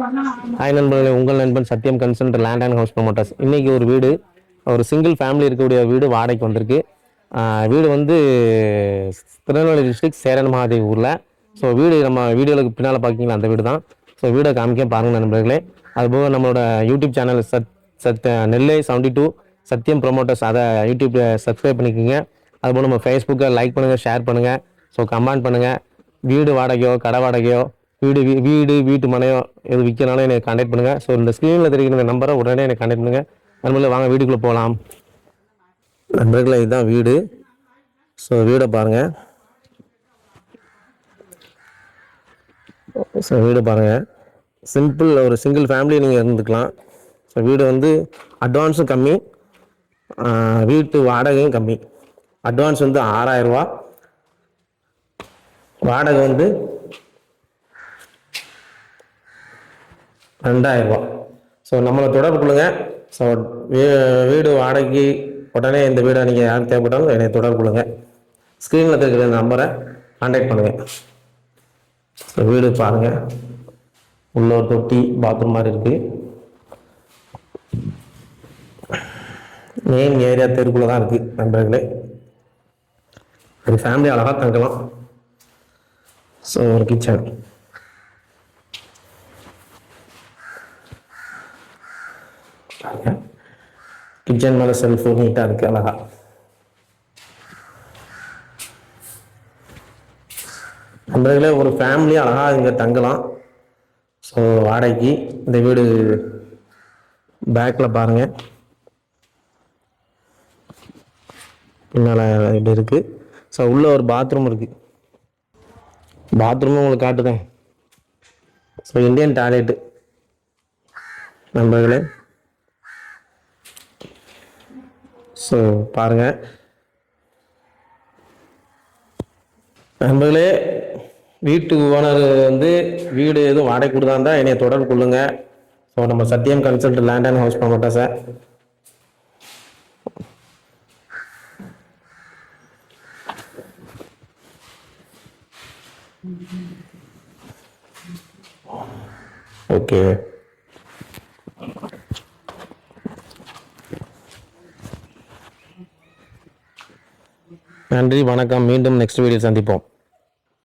Hi நண்பர்களே, உங்கள் நண்பன் Sathyam consult land and house promoters. இன்றைக்கி ஒரு வீடு, ஒரு சிங்கிள் ஃபேமிலி இருக்கக்கூடிய வீடு வாடகைக்கு வந்திருக்கு. வீடு வந்து திருநெல்வேலி டிஸ்ட்ரிக்ட் சேரன் மகாதேவி ஊரில். ஸோ வீடு நம்ம வீடியோவுக்கு பின்னால் பார்க்கிங்களா, அந்த வீடு தான். ஸோ வீடை காமிக்க பாருங்கள் நண்பர்களே. அதுபோக நம்மளோட யூடியூப் சேனல் நெல்லை 72 சத்யம் ப்ரொமோட்டர்ஸ், அதை யூடியூப்பில் சப்ஸ்கிரைப் பண்ணிக்கோங்க. அதுபோல் நம்ம ஃபேஸ்புக்கை லைக் பண்ணுங்கள், ஷேர் பண்ணுங்கள். ஸோ கமெண்ட் பண்ணுங்கள். வீடு வாடகையோ கடை வாடகையோ வீட்டு மனையோ எது விற்கிறனாலும் என்னை கான்டாக்ட் பண்ணுங்கள். ஸோ இந்த ஸ்க்ரீனில் தெரிவிக்கிற நம்பரை உடனே என்னை கான்டாக்ட் பண்ணுங்கள். நண்பர்களே, வாங்க வீட்டுக்குள்ளே போகலாம். நண்பர்களே, இதுதான் வீடு. ஸோ வீடை பாருங்கள். ஸோ வீடு பாருங்கள். சிம்பிள், ஒரு சிங்கிள் ஃபேமிலி நீங்கள் இருந்துக்கலாம். ஸோ வீடு வந்து அட்வான்ஸும் கம்மி, வீட்டு வாடகையும் கம்மி. அட்வான்ஸ் வந்து 6000 ரூபா, வாடகை வந்து 2000 ரூபா. ஸோ நம்மளை தொடர்பு கொள்ளுங்க. ஸோ வீடு வாடகைக்கு உடனே இந்த வீடை நீங்கள் யாருக்கு தேவைப்பட்டாலும் என்னை தொடர்பு கொள்ளுங்க. ஸ்க்ரீனில் இருக்கிற நம்பரை கான்டாக்ட் பண்ணுங்கள். ஸோ வீடு பாருங்கள். உள்ள ஒரு தொட்டி, பாத்ரூம் மாதிரி இருக்குது. மெயின் ஏரியா தெருக்குள்ளே தான் இருக்குது நண்பர்களே. ஒரு ஃபேமிலி அழகாக தங்கலாம். ஸோ ஒரு கிச்சன், கிச்சன் மேலே செல்ஃபு நீட்டாக இருக்குது, அழகா. நண்பர்களே, ஒரு ஃபேமிலி அழகாக இங்கே தங்கலாம். ஸோ வாடகைக்கு இந்த வீடு பேக்கில் பாருங்கள், பின்னால் இப்படி இருக்குது. ஸோ உள்ளே ஒரு பாத்ரூம் இருக்குது. பாத்ரூமும் உங்களுக்கு காட்டுதேன். ஸோ இந்தியன் டாய்லெட்டு நண்பர்களே. ஸோ பாருங்கள் நண்பர்களே, வீட்டு ஓனர் வந்து வீடு எதுவும் வாடகை கொடுத்தாந்தா என்னை தொடர்பு கொள்ளுங்க. ஸோ நம்ம Sathyam consult land and house promoters. Okay, நன்றி, வணக்கம். மீண்டும் நெக்ஸ்ட் வீடியோ சந்திப்போம்.